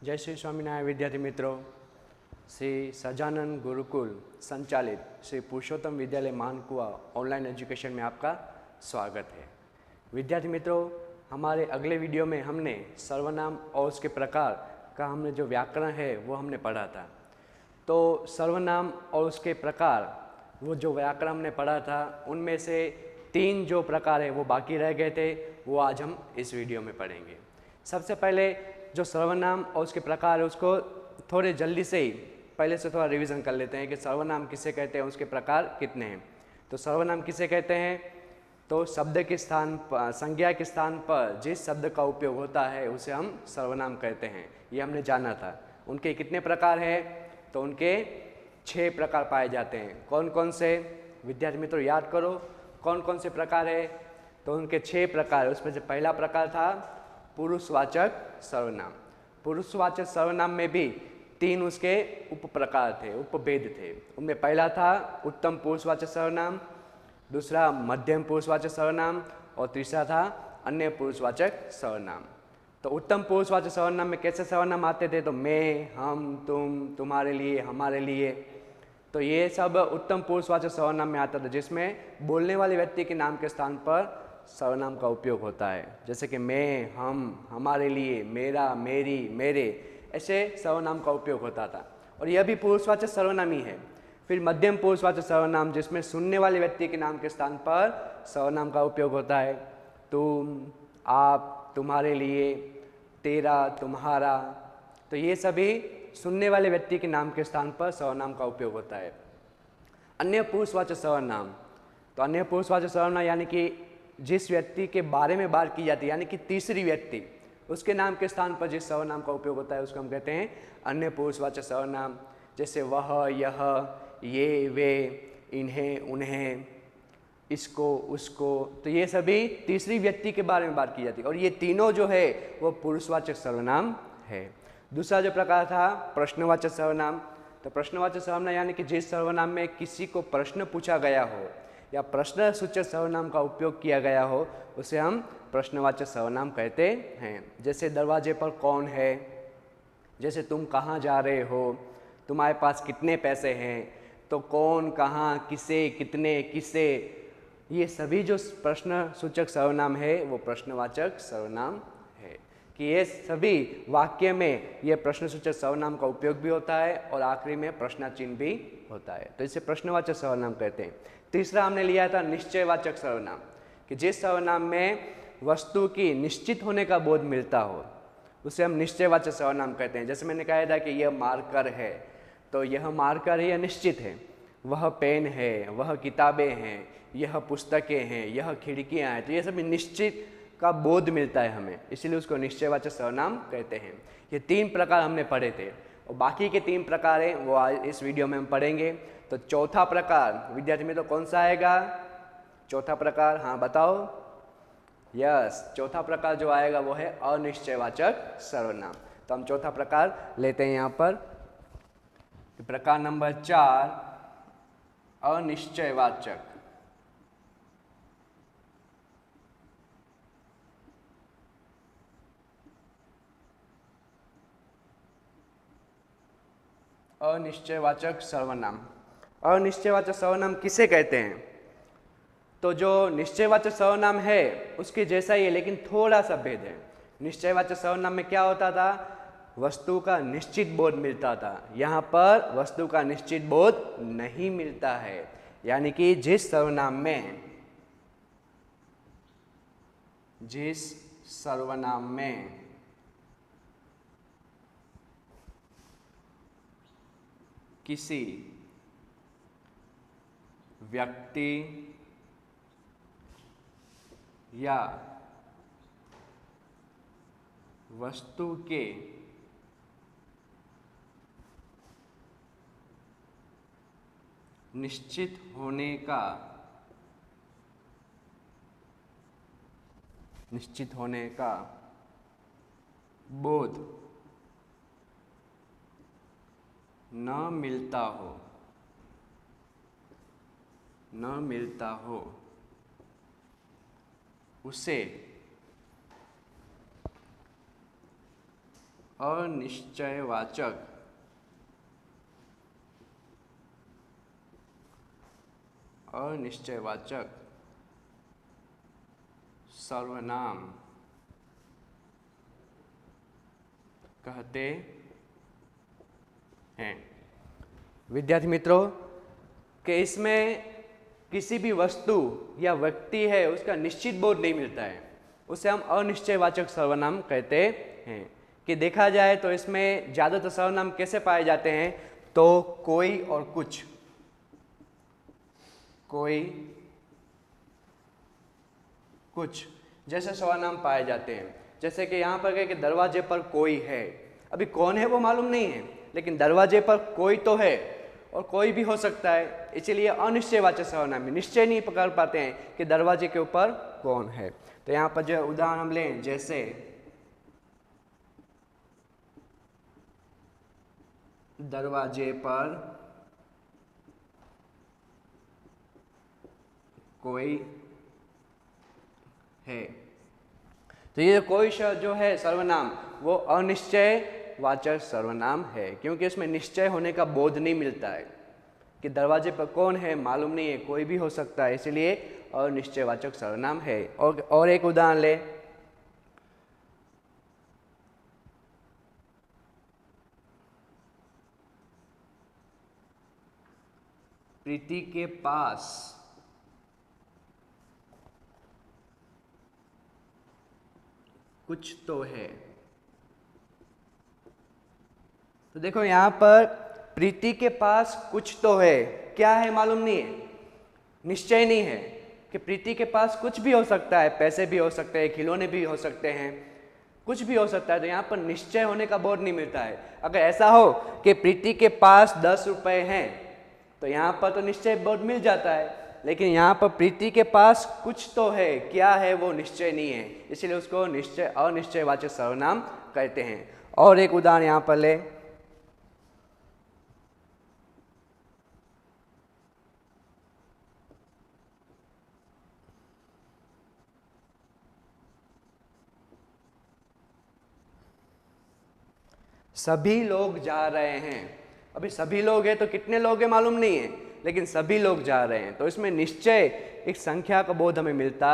जय श्री स्वामीनारायण विद्यार्थी मित्रों, श्री सजानंद गुरुकुल संचालित श्री पुरुषोत्तम विद्यालय मानकुआ ऑनलाइन एजुकेशन में आपका स्वागत है। विद्यार्थी मित्रों, हमारे अगले वीडियो में हमने सर्वनाम और उसके प्रकार का हमने जो व्याकरण है वो हमने पढ़ा था। तो सर्वनाम और उसके प्रकार वो जो व्याकरण हमने पढ़ा था, उनमें से 3 जो प्रकार है वो बाकी रह गए थे, वो आज हम इस वीडियो में पढ़ेंगे। सबसे पहले जो सर्वनाम और उसके प्रकार है उसको थोड़े जल्दी से ही पहले से थोड़ा रिवीजन कर लेते हैं कि सर्वनाम किसे कहते हैं, उसके प्रकार कितने हैं। तो सर्वनाम किसे कहते हैं? तो शब्द के स्थान पर, संज्ञा के स्थान पर जिस शब्द का उपयोग होता है उसे हम सर्वनाम कहते हैं। ये हमने जाना था। उनके कितने प्रकार हैं? तो उनके 6 प्रकार पाए जाते हैं। कौन कौन से? विद्यार्थी मित्रों याद करो, कौन कौन से प्रकार है? तो उनके 6 प्रकार। उसमें से पहला प्रकार था पुरुषवाचक सर्वनाम। पुरुषवाचक सर्वनाम में भी 3 उसके उप प्रकार थे, उपभेद थे। उनमें पहला था उत्तम पुरुषवाचक सर्वनाम, दूसरा मध्यम पुरुषवाचक सर्वनाम और तीसरा था अन्य पुरुषवाचक सर्वनाम। तो उत्तम पुरुषवाचक सर्वनाम में कैसे सर्वनाम आते थे? तो मैं, हम, तुम, तुम्हारे लिए, हमारे लिए। तो ये सब उत्तम पुरुषवाचक सर्वनाम में आता था, जिसमें बोलने वाले व्यक्ति के नाम के स्थान पर सर्वनाम का उपयोग होता है। जैसे कि मैं, हम, हमारे लिए, मेरा, मेरी, मेरे, ऐसे सर्वनाम का उपयोग होता था। और यह भी पुरुषवाचक सर्वनाम ही है। फिर मध्यम पुरुषवाचक सर्वनाम, जिसमें सुनने वाले व्यक्ति के नाम के स्थान पर सर्वनाम का उपयोग होता है। तुम, आप, तुम्हारे लिए, तेरा, तुम्हारा। तो ये सभी सुनने वाले व्यक्ति के नाम के स्थान पर सर्वनाम का उपयोग होता है। अन्य पुरुषवाचक सर्वनाम, तो अन्य पुरुषवाचक सर्वनाम यानी कि जिस व्यक्ति के बारे में बात की जाती है, यानी कि तीसरी व्यक्ति, उसके नाम के स्थान पर जिस सर्वनाम का उपयोग होता है उसको हम कहते हैं अन्य पुरुषवाचक सर्वनाम। जैसे वह, यह, ये, वे, इन्हें, उन्हें, इसको, उसको। तो ये सभी तीसरी व्यक्ति के बारे में बात की जाती है और ये तीनों जो है वो पुरुषवाचक सर्वनाम है। दूसरा जो प्रकार था प्रश्नवाचक सर्वनाम। तो प्रश्नवाचक सर्वनाम यानी कि जिस सर्वनाम में किसी को प्रश्न पूछा गया हो या प्रश्न सूचक सर्वनाम का उपयोग किया गया हो, उसे हम प्रश्नवाचक सर्वनाम कहते हैं। जैसे दरवाजे पर कौन है, जैसे तुम कहाँ जा रहे हो, तुम्हारे पास कितने पैसे हैं। तो कौन, कहाँ, किसे, कितने, किसे, ये सभी जो प्रश्न सूचक सर्वनाम है वो प्रश्नवाचक सर्वनाम है। कि ये सभी वाक्य में ये प्रश्न सूचक सर्वनाम का उपयोग भी होता है और आखिरी में प्रश्नाचिन्ह भी होता है। तो इसे प्रश्नवाचक सर्वनाम कहते हैं। तीसरा हमने लिया था निश्चयवाचक सर्वनाम, कि जिस सर्वनाम में वस्तु की निश्चित होने का बोध मिलता हो उसे हम निश्चयवाचक सर्वनाम कहते हैं। जैसे मैंने कहा था कि यह मार्कर है, तो यह मार्कर है, यह निश्चित है। वह पेन है, वह किताबें हैं, यह पुस्तकें हैं, यह खिड़कियां हैं। तो ये सब निश्चित का बोध मिलता है हमें, इसीलिए उसको निश्चयवाचक सर्वनाम कहते हैं। ये 3 प्रकार हमने पढ़े थे और बाकी के 3 प्रकार हैं वो आज इस वीडियो में हम पढ़ेंगे। तो चौथा प्रकार विद्यार्थी में तो कौन सा आएगा? चौथा प्रकार, हाँ बताओ। यस, चौथा प्रकार जो आएगा वो है अनिश्चयवाचक सर्वनाम। तो हम चौथा प्रकार लेते हैं यहाँ पर। प्रकार नंबर 4 अनिश्चयवाचक। अनिश्चयवाचक सर्वनाम। अनिश्चयवाचक सर्वनाम किसे कहते हैं? तो जो निश्चयवाचक सर्वनाम है उसके जैसा ही है, लेकिन थोड़ा सा भेद है। निश्चयवाचक सर्वनाम में क्या होता था? वस्तु का निश्चित बोध मिलता था। यहाँ पर वस्तु का निश्चित बोध नहीं मिलता है। यानी कि जिस सर्वनाम में किसी व्यक्ति या वस्तु के निश्चित होने का बोध न मिलता हो उसे अनिश्चयवाचक सर्वनाम कहते हैं। विद्यार्थी मित्रों कि इसमें किसी भी वस्तु या व्यक्ति है उसका निश्चित बोध नहीं मिलता है, उसे हम अनिश्चयवाचक सर्वनाम कहते हैं। कि देखा जाए तो इसमें ज़्यादातर सर्वनाम कैसे पाए जाते हैं, तो कोई और कुछ, कोई कुछ जैसे सर्वनाम पाए जाते हैं। जैसे कि यहाँ पर कहे कि दरवाजे पर कोई है, अभी कौन है वो मालूम नहीं है, लेकिन दरवाजे पर कोई तो है और कोई भी हो सकता है, इसलिए अनिश्चयवाचक सर्वनाम में निश्चय नहीं पकड़ पाते हैं कि दरवाजे के ऊपर कौन है। तो यहाँ पर जो उदाहरण हम लें, जैसे दरवाजे पर कोई है, तो ये कोई जो है सर्वनाम वो अनिश्चयवाचक सर्वनाम है, क्योंकि इसमें निश्चय होने का बोध नहीं मिलता है कि दरवाजे पर कौन है मालूम नहीं है, कोई भी हो सकता है, इसलिए अनिश्चयवाचक सर्वनाम है। और एक उदाहरण ले, प्रीति के पास कुछ तो है। तो देखो यहाँ पर प्रीति के पास कुछ तो है, क्या है मालूम नहीं है, निश्चय नहीं है कि प्रीति के पास कुछ भी हो सकता है, पैसे भी हो सकते हैं, खिलौने भी हो सकते हैं, कुछ भी हो सकता है। तो यहाँ पर निश्चय होने का बोध नहीं मिलता है। अगर ऐसा हो कि प्रीति के पास 10 रुपए हैं तो यहाँ पर तो निश्चय बोध मिल जाता है, लेकिन यहाँ पर प्रीति के पास कुछ तो है, क्या है वो निश्चय नहीं है, इसलिए उसको अनिश्चयवाचक सर्वनाम कहते हैं। और एक उदाहरण यहाँ पर ले, सभी लोग जा रहे हैं। अभी सभी लोग हैं तो कितने लोग हैं मालूम नहीं है, लेकिन सभी लोग जा रहे हैं, तो इसमें निश्चय एक संख्या का बोध हमें मिलता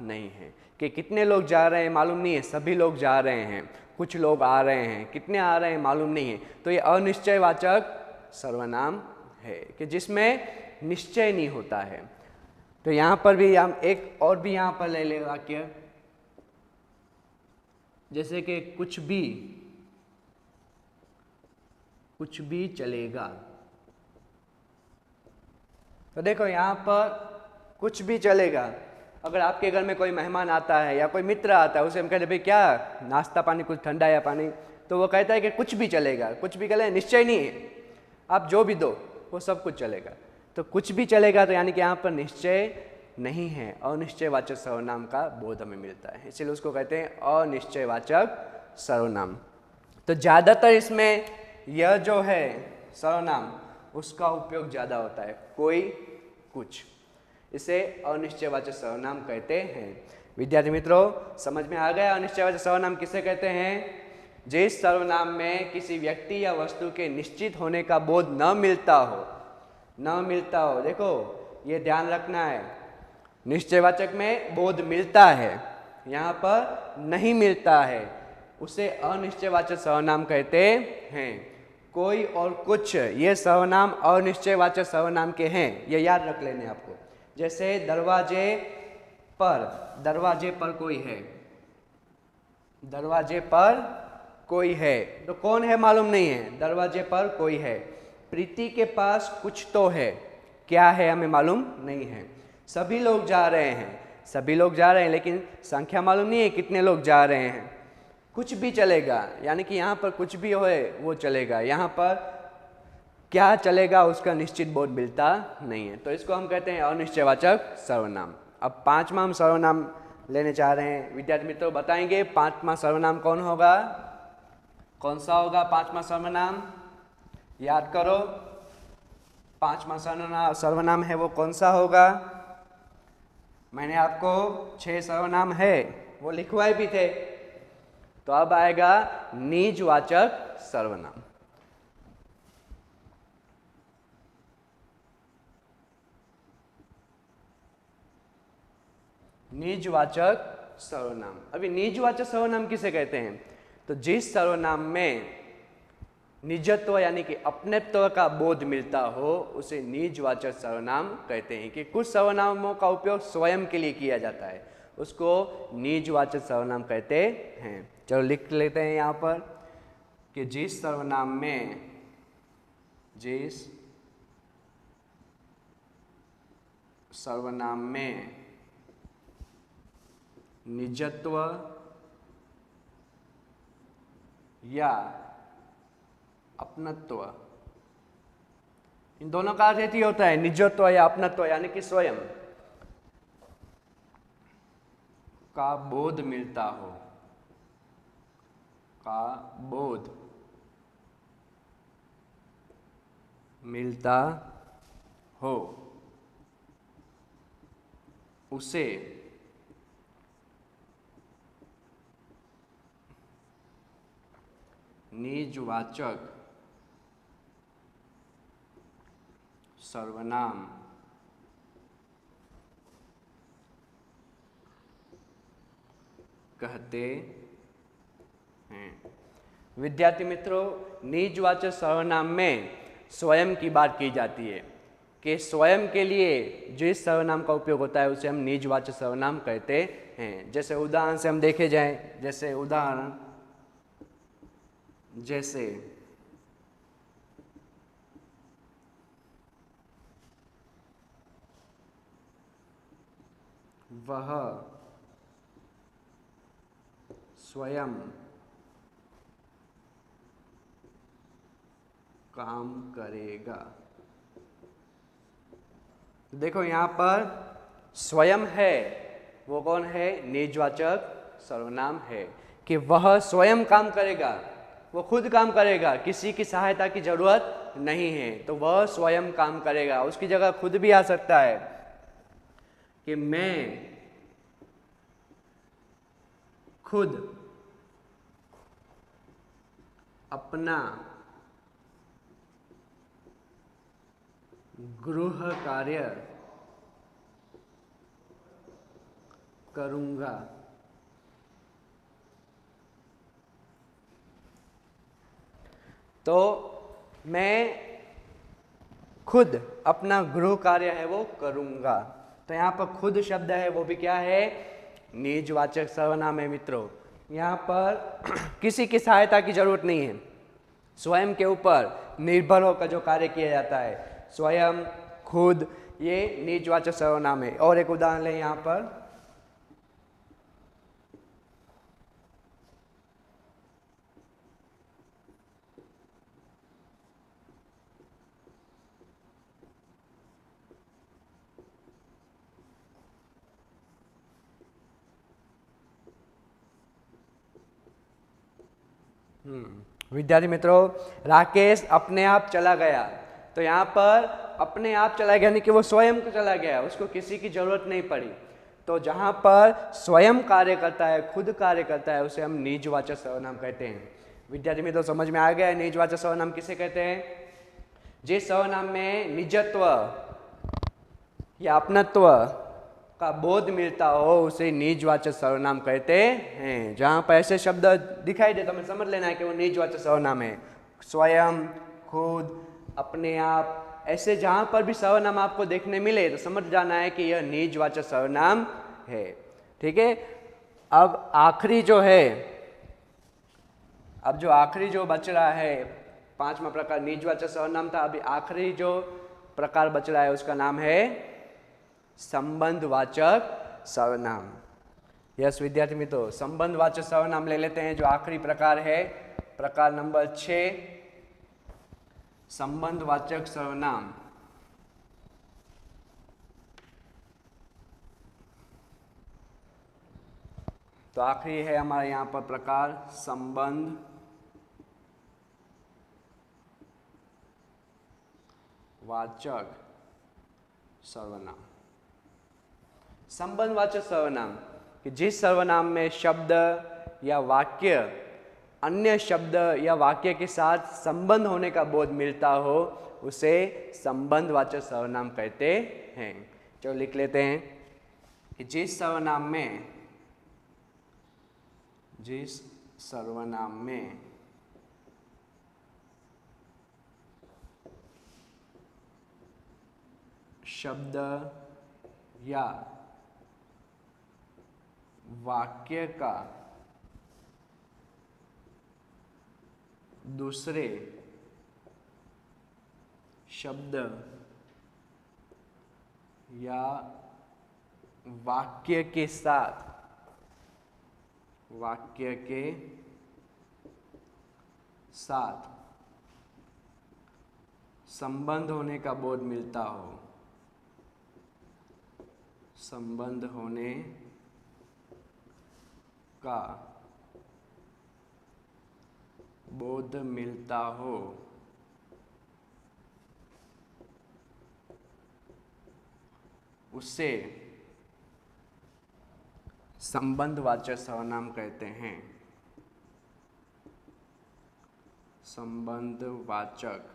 नहीं है कि कितने लोग जा रहे हैं मालूम नहीं है, सभी लोग जा रहे हैं, कुछ लोग आ रहे हैं, कितने आ रहे हैं मालूम नहीं है। तो ये अनिश्चयवाचक सर्वनाम है कि जिसमें निश्चय नहीं होता है। तो यहाँ पर भी हम एक और भी यहाँ पर ले ले वाक्य, जैसे कि कुछ भी चलेगा। तो देखो यहाँ पर कुछ भी चलेगा। अगर आपके घर में कोई मेहमान आता है या कोई मित्र आता है, उसे हम कहते हैं भाई क्या नाश्ता पानी, कुछ ठंडा या पानी, तो वो कहता है कि कुछ भी चलेगा। कुछ भी चलेगा निश्चय नहीं है, आप जो भी दो वो सब कुछ चलेगा। तो कुछ भी चलेगा तो यानी कि यहाँ पर निश्चय नहीं है, अनिश्चयवाचक सर्वनाम का बोध हमें मिलता है, इसलिए उसको कहते हैं अनिश्चयवाचक सर्वनाम। तो ज़्यादातर इसमें यह जो है सर्वनाम उसका उपयोग ज़्यादा होता है, कोई कुछ, इसे अनिश्चयवाचक सर्वनाम कहते हैं। विद्यार्थी मित्रों समझ में आ गया अनिश्चयवाचक सर्वनाम किसे कहते हैं? जिस सर्वनाम में किसी व्यक्ति या वस्तु के निश्चित होने का बोध न मिलता हो। देखो ये ध्यान रखना है, निश्चयवाचक में बोध मिलता है, यहाँ पर नहीं मिलता है, उसे अनिश्चयवाचक सर्वनाम कहते हैं। कोई और कुछ ये सर्वनाम अनिश्चयवाचक सर्वनाम के हैं, ये याद रख लेने आपको। जैसे दरवाजे पर कोई है, दरवाजे पर कोई है, तो कौन है मालूम नहीं है, दरवाजे पर कोई है। प्रीति के पास कुछ तो है, क्या है हमें मालूम नहीं है। सभी लोग जा रहे हैं, लेकिन संख्या मालूम नहीं है कितने लोग जा रहे हैं। कुछ भी चलेगा, यानी कि यहाँ पर कुछ भी हो वो चलेगा, यहाँ पर क्या चलेगा उसका निश्चित बोध मिलता नहीं है, तो इसको हम कहते हैं अनिश्चयवाचक सर्वनाम। अब पांचवा हम सर्वनाम लेने चाह रहे हैं। विद्यार्थी मित्रों बताएंगे पांचवा सर्वनाम कौन होगा, कौन सा होगा पांचवा सर्वनाम? याद करो, पांचवा सर्वनाम है वो कौन सा होगा? मैंने आपको 6 सर्वनाम है वो लिखवाए भी थे, तो अब आएगा निजवाचक सर्वनाम। निजवाचक सर्वनाम। अभी निजवाचक सर्वनाम किसे कहते हैं? तो जिस सर्वनाम में निजत्व यानी कि अपनेत्व का बोध मिलता हो उसे निजवाचक सर्वनाम कहते हैं। कि कुछ सर्वनामों का उपयोग स्वयं के लिए किया जाता है, उसको निजवाचक सर्वनाम कहते हैं। चलो लिख लेते हैं यहाँ पर कि जिस सर्वनाम में निजत्व या अपनत्व, इन दोनों का अर्थ एक ही होता है, निजत्व या अपनत्व यानी कि स्वयं का बोध मिलता हो, का बोध मिलता हो, उसे निजवाचक सर्वनाम कहते हैं। विद्यार्थी मित्रों, निजवाचक सर्वनाम में स्वयं की बात की जाती है कि स्वयं के लिए जिस सर्वनाम का उपयोग होता है उसे हम निजवाचक सर्वनाम कहते हैं। जैसे उदाहरण से हम देखे जाएं, जैसे उदाहरण जैसे वह स्वयं काम करेगा। देखो यहाँ पर स्वयं है, वो कौन है? निजवाचक सर्वनाम है कि वह स्वयं काम करेगा, वो खुद काम करेगा, किसी की सहायता की जरूरत नहीं है, तो वह स्वयं काम करेगा। उसकी जगह खुद भी आ सकता है कि मैं खुद अपना गृह कार्य करूंगा। तो मैं खुद अपना गृह कार्य है वो करूंगा। तो यहाँ पर खुद शब्द है वो भी क्या है? निजवाचक सर्वनाम है मित्रों। यहाँ पर किसी की सहायता की जरूरत नहीं है, स्वयं के ऊपर निर्भर होकर जो कार्य किया जाता है, स्वयं, खुद, ये निजवाचक सर्वनाम है। और एक उदाहरण लें यहाँ पर, विद्यार्थी मित्रों, राकेश अपने आप चला गया। तो यहाँ पर अपने आप चला गया यानी कि वो स्वयं को चला गया, उसको किसी की जरूरत नहीं पड़ी। तो जहाँ पर स्वयं कार्य करता है, खुद कार्य करता है, उसे हम निजवाचक सर्वनाम कहते हैं। विद्यार्थी मित्रों, समझ में आ गया है निजवाचक सर्वनाम किसे कहते हैं? जिस सर्वनाम में निजत्व या अपनत्व का बोध मिलता हो उसे निजवाचक सर्वनाम कहते हैं। जहाँ पर ऐसे शब्द दिखाई दे तो हमें समझ लेना है कि वो निजवाचक सर्वनाम है। स्वयं, खुद, अपने आप, ऐसे जहाँ पर भी सर्वनाम आपको देखने मिले तो समझ जाना है कि यह निजवाचक सर्वनाम है। ठीक है। अब आखिरी जो है, अब जो आखिरी जो बच रहा है, पांचवा प्रकार निजवाचक सर्वनाम था, अभी आखिरी जो प्रकार बच रहा है उसका नाम है संबंधवाचक सर्वनाम। यस विद्यार्थी मित्रों, संबंधवाचक सर्वनाम ले लेते हैं जो आखिरी प्रकार है, प्रकार नंबर 6, संबंधवाचक सर्वनाम। तो आखिरी है हमारे यहाँ पर प्रकार संबंध वाचक सर्वनाम। संबंधवाचक सर्वनाम कि जिस सर्वनाम में शब्द या वाक्य अन्य शब्द या वाक्य के साथ संबंध होने का बोध मिलता हो उसे संबंधवाचक सर्वनाम कहते हैं। चलो लिख लेते हैं कि जिस सर्वनाम में शब्द या वाक्य का दूसरे शब्द या वाक्य के साथ संबंध होने का बोध मिलता हो, संबंध होने का बोध मिलता हो उसे संबंधवाचक सर्वनाम कहते हैं। संबंधवाचक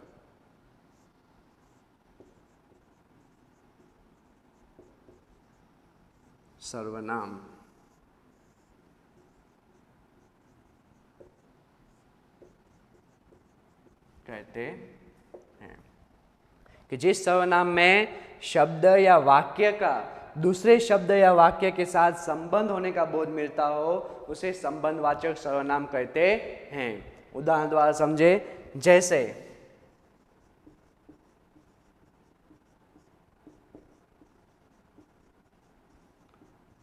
सर्वनाम कहते हैं। कि जिस सर्वनाम में शब्द या वाक्य का दूसरे शब्द या वाक्य के साथ संबंध होने का बोध मिलता हो उसे संबंधवाचक सर्वनाम कहते हैं। उदाहरण द्वारा समझे, जैसे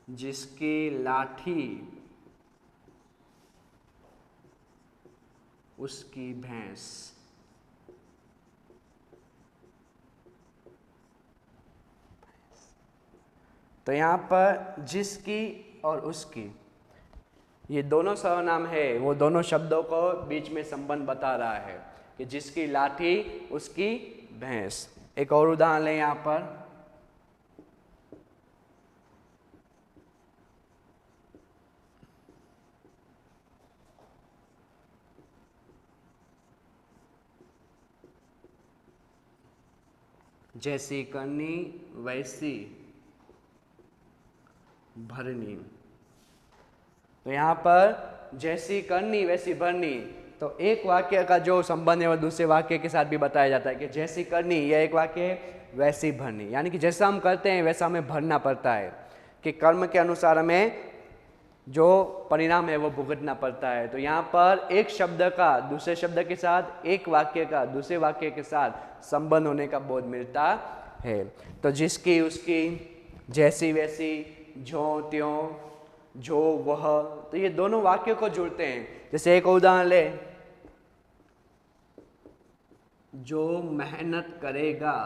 जिसकी लाठी उसकी भैंस। तो यहाँ पर जिसकी और उसकी ये दोनों सर्वनाम है, वो दोनों शब्दों को बीच में संबंध बता रहा है कि जिसकी लाठी उसकी भैंस। एक और उदाहरण लें यहाँ पर, जैसी करनी वैसी भरनी। तो यहाँ पर जैसी करनी वैसी भरनी, तो एक वाक्य का जो संबंध है वो दूसरे वाक्य के साथ भी बताया जाता है कि जैसी करनी यह एक वाक्य है, वैसी भरनी यानी कि जैसा हम करते हैं वैसा हमें भरना पड़ता है, कि कर्म के अनुसार हमें जो परिणाम है वो भुगतना पड़ता है। तो यहाँ पर एक शब्द का दूसरे शब्द के साथ, एक वाक्य का दूसरे वाक्य के साथ संबंध होने का बोध मिलता है। तो जिसकी उसकी, जैसी वैसी, ज्यों त्यों, जो वह, तो ये दोनों वाक्य को जुड़ते हैं। जैसे एक उदाहरण ले, जो मेहनत करेगा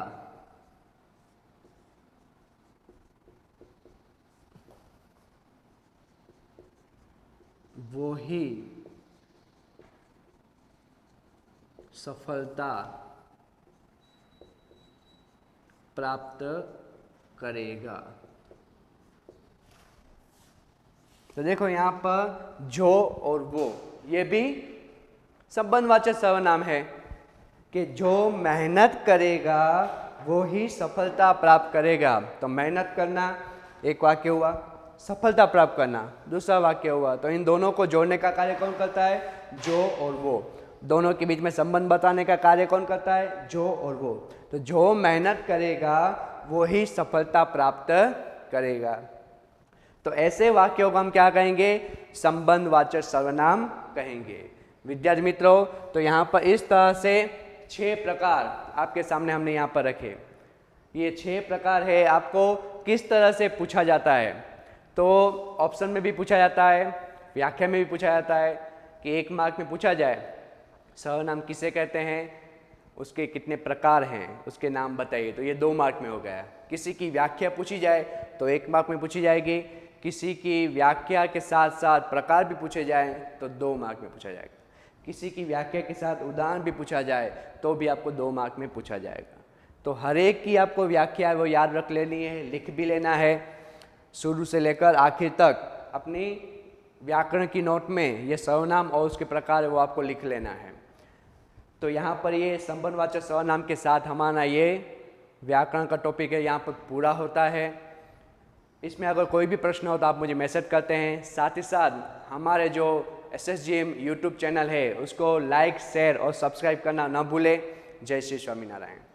वो ही सफलता प्राप्त करेगा। तो देखो यहाँ पर जो और वो ये भी संबंधवाचक सर्वनाम है कि जो मेहनत करेगा वो ही सफलता प्राप्त करेगा। तो मेहनत करना एक वाक्य हुआ, सफलता प्राप्त करना दूसरा वाक्य हुआ। तो इन दोनों को जोड़ने का कार्य कौन करता है? जो और वो। दोनों के बीच में संबंध बताने का कार्य कौन करता है? जो और वो। तो जो मेहनत करेगा वो ही सफलता प्राप्त करेगा। तो ऐसे वाक्यों को हम क्या कहेंगे? संबंधवाचक सर्वनाम कहेंगे। विद्यार्थी मित्रों, तो यहाँ पर इस तरह से 6 प्रकार आपके सामने हमने यहाँ पर रखे। ये 6 प्रकार है, आपको किस तरह से पूछा जाता है। तो ऑप्शन में भी पूछा जाता है, व्याख्या में भी पूछा जाता है कि 1 मार्क में पूछा जाए सर्वनाम किसे कहते हैं, उसके कितने प्रकार हैं, उसके नाम बताइए। तो ये 2 मार्क में हो गया। किसी की व्याख्या पूछी जाए तो 1 मार्क में पूछी जाएगी, किसी की व्याख्या के साथ साथ प्रकार भी पूछे जाएं तो 2 मार्क में पूछा जाएगा। किसी की व्याख्या के साथ उदाहरण भी पूछा जाए तो भी आपको 2 मार्क में पूछा जाएगा। तो हर एक की आपको व्याख्या है वो याद रख लेनी है, लिख भी लेना है, शुरू से लेकर आखिर तक अपनी व्याकरण की नोट में ये सर्वनाम और उसके प्रकार वो आपको लिख लेना है। तो यहाँ पर ये संबंधवाचक सर्वनाम के साथ हमारा ये व्याकरण का टॉपिक है यहाँ पर पूरा होता है। इसमें अगर कोई भी प्रश्न हो तो आप मुझे मैसेज करते हैं। साथ ही साथ हमारे जो SSGM यूट्यूब चैनल है उसको लाइक, शेयर और सब्सक्राइब करना न भूलें। जय श्री स्वामीनारायण।